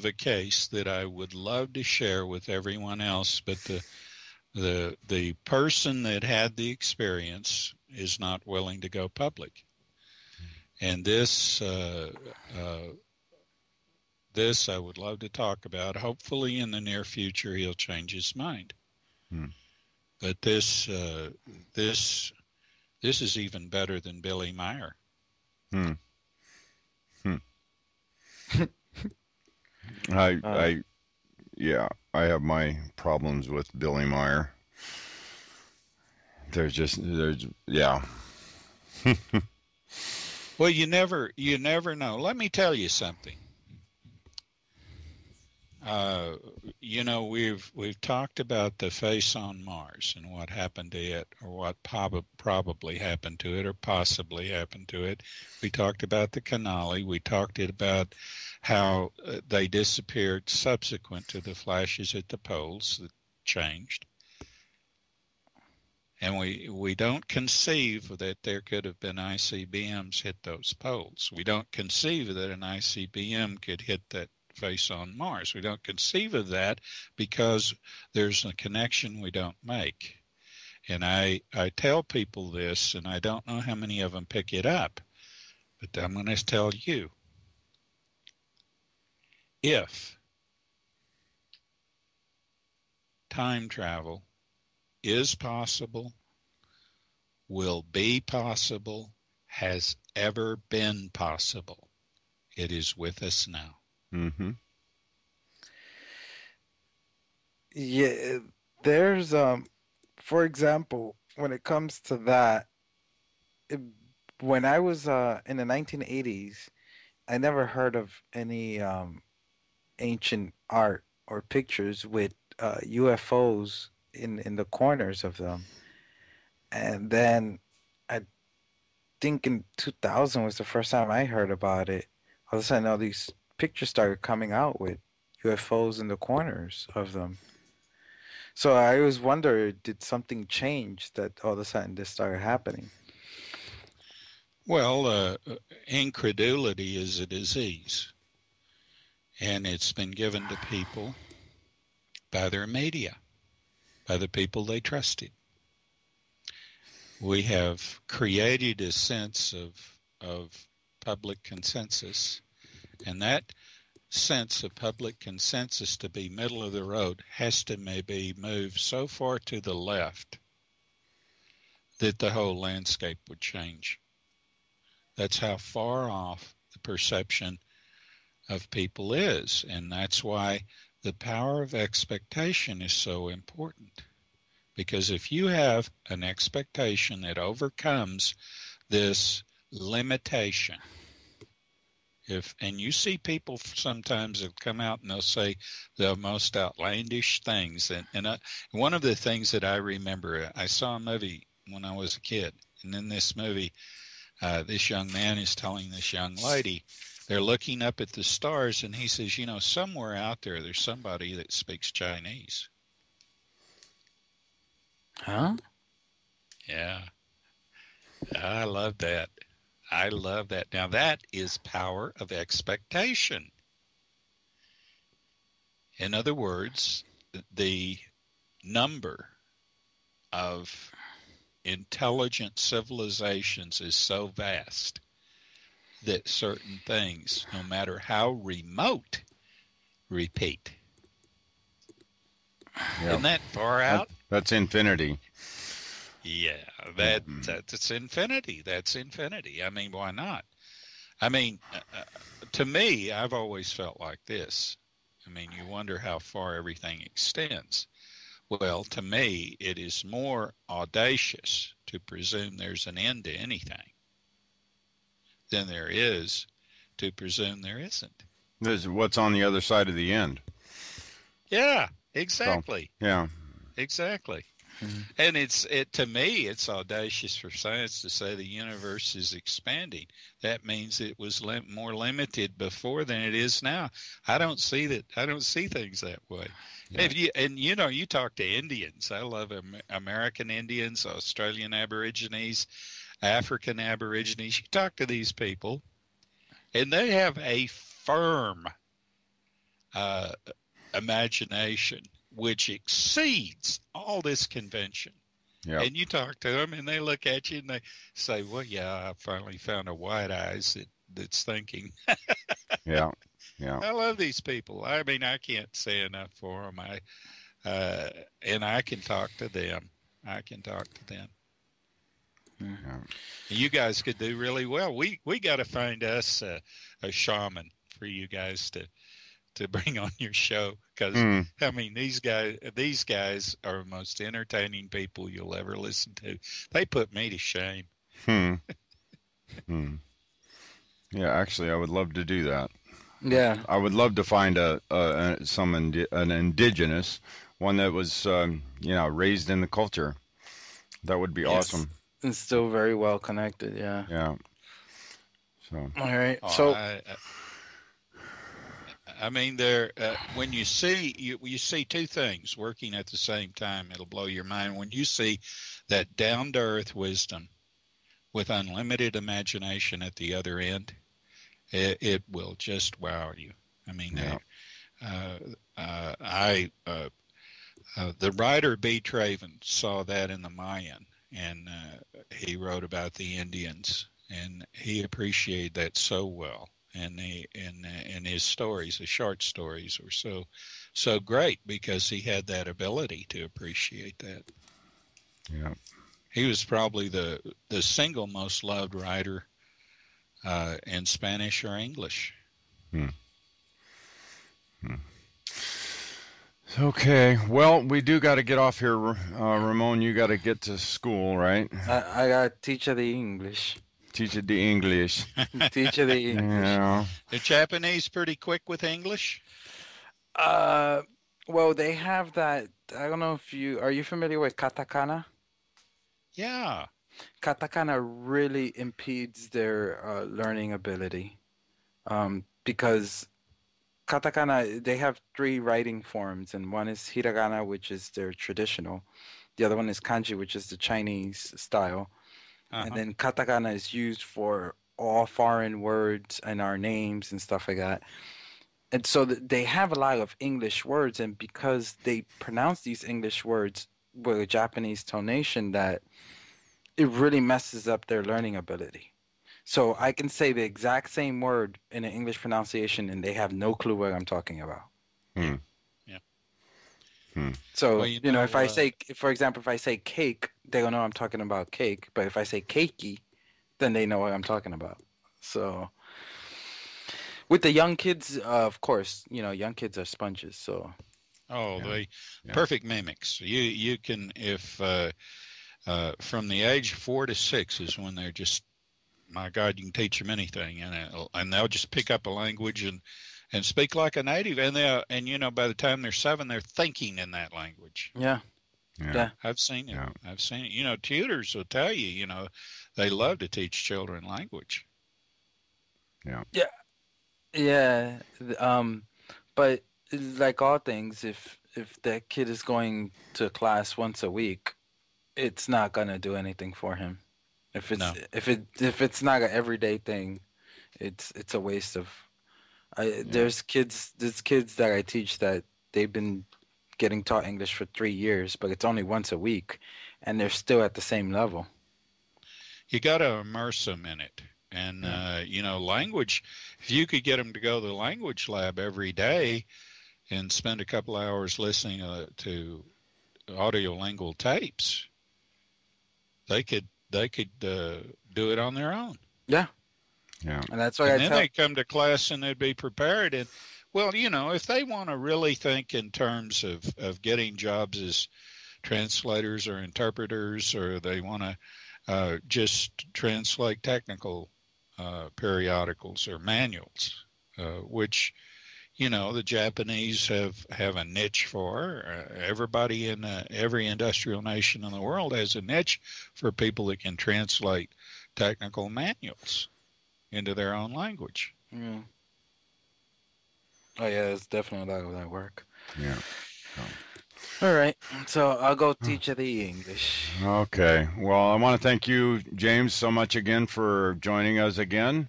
a case that I would love to share with everyone else, but the person that had the experience is not willing to go public. And this I would love to talk about. Hopefully in the near future he'll change his mind. But this is even better than Billy Meyer. Uh, Yeah, I have my problems with Billy Meyer. Yeah. Well, you never know. Let me tell you something. Uh, we've talked about the face on Mars and what happened to it, or what probably happened to it, or possibly happened to it. We talked about the Canali. We talked about how they disappeared subsequent to the flashes at the poles that changed. And we don't conceive that there could have been ICBMs hit those poles. We don't conceive that an ICBM could hit that face on Mars. We don't conceive of that because there's a connection we don't make. And I tell people this, and I don't know how many of them pick it up, but I'm going to tell you. If time travel is possible, will be possible, has ever been possible, it is with us now. Mm-hmm. yeah, there's for example, when it comes to that, it, when I was in the 1980s, I never heard of any ancient art or pictures with UFOs in the corners of them. And then I think in 2000 was the first time I heard about it. All of a sudden, all these pictures started coming out with UFOs in the corners of them. So I always wonder, did something change that all of a sudden this started happening? Well, incredulity is a disease, and it's been given to people by their media, by the people they trusted. We have created a sense of public consensus, and that sense of public consensus to be middle of the road has to maybe move so far to the left that the whole landscape would change. That's how far off the perception of people is, and that's why the power of expectation is so important. Because if you have an expectation that overcomes this limitation, and you see people sometimes that come out and they'll say the most outlandish things, and one of the things that I remember, I saw a movie when I was a kid, and in this movie, this young man is telling this young lady, they're looking up at the stars, and he says, somewhere out there, there's somebody that speaks Chinese. Huh? Yeah, I love that. I love that. Now, that is power of expectation. In other words, the number of intelligent civilizations is so vast that certain things, no matter how remote, repeat. Yep. Isn't that far out? That's infinity. Yeah, that's infinity. That's infinity. I mean, why not? I mean, to me, I've always felt like this. I mean, you wonder how far everything extends. Well, to me, it is more audacious to presume there's an end to anything than there is to presume there isn't. There's what's on the other side of the end. Yeah, exactly. So, yeah. Exactly. Mm-hmm. And to me, it's audacious for science to say the universe is expanding. That means it was more limited before than it is now. I don't see that. I don't see things that way. Yeah. You talk to Indians. I love American Indians, Australian Aborigines, African Aborigines. You talk to these people, and they have a firm imagination which exceeds all this convention. Yep. And you talk to them, and they look at you, and they say, well, yeah, I finally found a white eyes that's thinking. Yeah, yeah. I love these people. I mean, I can't say enough for them. And I can talk to them. Yeah. You guys could do really well. We got to find us a shaman for you guys to bring on your show, because Hmm. I mean these guys are the most entertaining people you'll ever listen to. They put me to shame. Hmm. Hmm. Yeah, actually, I would love to do that. Yeah. I would love to find an indigenous one that was raised in the culture. That would be It's awesome. it's still very well connected. Yeah. Yeah. So. All right. Oh, So I mean, there when you see two things working at the same time, it'll blow your mind. When you see that down to earth wisdom with unlimited imagination at the other end, it will just wow you. I mean, Yeah. the writer B. Traven saw that in the Mayan, and he wrote about the Indians, and he appreciated that so well. And his stories, the short stories, were so great because he had that ability to appreciate that. Yeah. He was probably the single most loved writer in Spanish or English. Hmm. Hmm. Okay. Well, we do got to get off here, Ramon. You got to get to school, right? I got teacher the English. Teach it the English. Teacher the English. Yeah. The Japanese pretty quick with English. Well, they have that. I don't know if are you familiar with katakana? Yeah. Katakana really impedes their learning ability, because katakana, they have three writing forms, and one is hiragana, which is their traditional. The other one is kanji, which is the Chinese style. And then katakana is used for all foreign words and our names and stuff like that. And so they have a lot of English words, and because they pronounce these English words with a Japanese tonation, that it really messes up their learning ability. So I can say the exact same word in an English pronunciation, and they have no clue what I'm talking about. Hmm. Yeah. Hmm. So, Well, if I say, for example, if I say cake, they don't know I'm talking about cake. But if I say cakey, then they know what I'm talking about. So with the young kids, of course, young kids are sponges. So they perfect mimics. You can, if from the age of 4 to 6 is when they're just, my God, you can teach them anything, and they'll just pick up a language and speak like a native, and by the time they're 7, they're thinking in that language. Yeah. I've seen it. Yeah. I've seen it. Tutors will tell you, they love to teach children language. Yeah. Yeah. But like all things, if that kid is going to class once a week, it's not gonna do anything for him. If it's not an everyday thing, it's a waste of. There's kids that I teach that they've been getting taught English for 3 years, but it's only once a week, and they're still at the same level. You got to immerse them in it. And, language, if you could get them to go to the language lab every day and spend a couple hours listening to audiolingual tapes, they could do it on their own. Yeah. Yeah. And that's why and then they come to class and they'd be prepared. And, well, if they want to really think in terms of getting jobs as translators or interpreters, or they want to just translate technical periodicals or manuals, which, the Japanese have a niche for. Everybody in every industrial nation in the world has a niche for people that can translate technical manuals into their own language. Yeah. Oh yeah, it's definitely a lot of that work. Yeah. All right, so I'll go teach you the English. Okay. Well, I want to thank you, James, so much again for joining us again.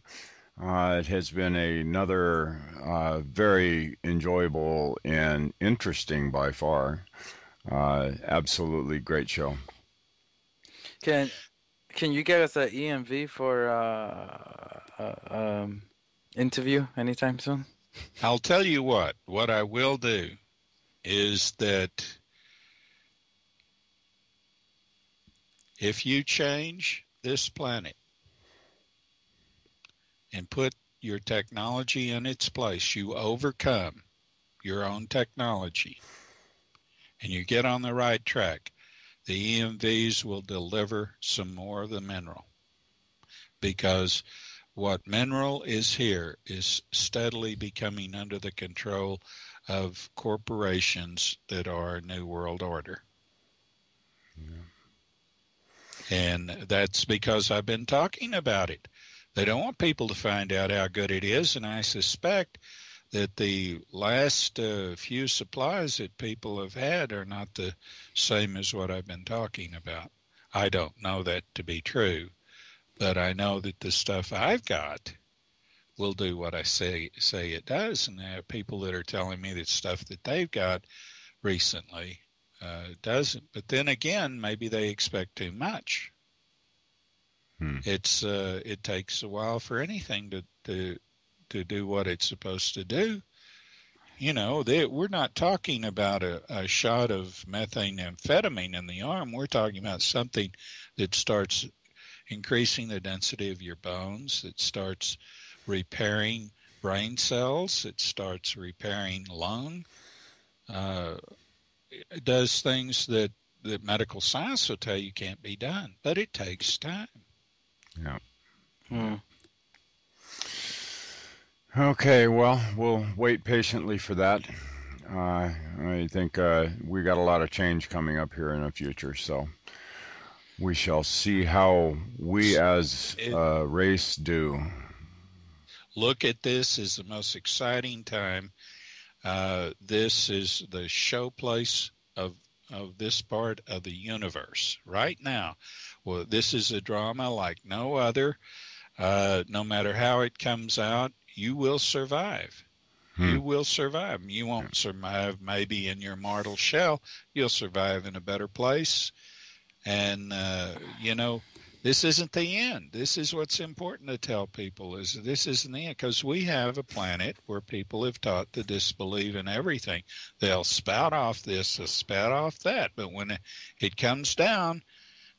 It has been another very enjoyable and interesting by far. Absolutely great show. Can you get us an EMV for interview anytime soon? I'll tell you what I will do is that if you change this planet and put your technology in its place, you overcome your own technology, and you get on the right track, the EMVs will deliver some more of the mineral. Because what mineral is here is steadily becoming under the control of corporations that are New World Order. Yeah. And that's because I've been talking about it. They don't want people to find out how good it is, and I suspect that the last few supplies that people have had are not the same as what I've been talking about. I don't know that to be true, but I know that the stuff I've got will do what I say it does, and there are people that are telling me that stuff that they've got recently doesn't. But then again, maybe they expect too much. It takes a while for anything to do what it's supposed to do. You know, we're not talking about a shot of methamphetamine in the arm. We're talking about something that starts increasing the density of your bones, that starts repairing brain cells, it starts repairing lung. It does things that medical science will tell you can't be done, but it takes time. Yeah. Okay, well, we'll wait patiently for that. I think we got a lot of change coming up here in the future, so we shall see how we as a race do. Look at this as the most exciting time. This is the showplace of this part of the universe right now. Well, this is a drama like no other. No matter how it comes out, you will survive. You will survive. You won't survive maybe in your mortal shell. You'll survive in a better place. And, you know, this isn't the end. This is what's important to tell people, is this isn't the end, because we have a planet where people have taught to disbelieve in everything. They'll spout off this, they'll spout off that, but when it comes down,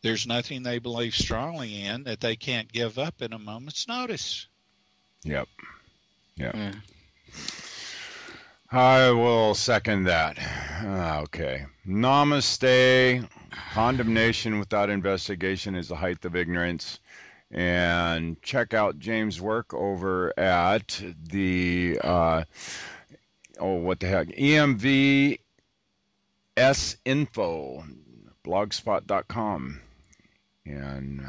there's nothing they believe strongly in that they can't give up in a moment's notice. Yep. I will second that. Okay. Namaste. Condemnation without investigation is the height of ignorance. And check out James' work over at the, EMVS Info, blogspot.com. And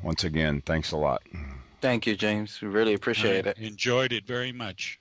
once again, thanks a lot. Thank you, James. We really appreciate it. Enjoyed it very much.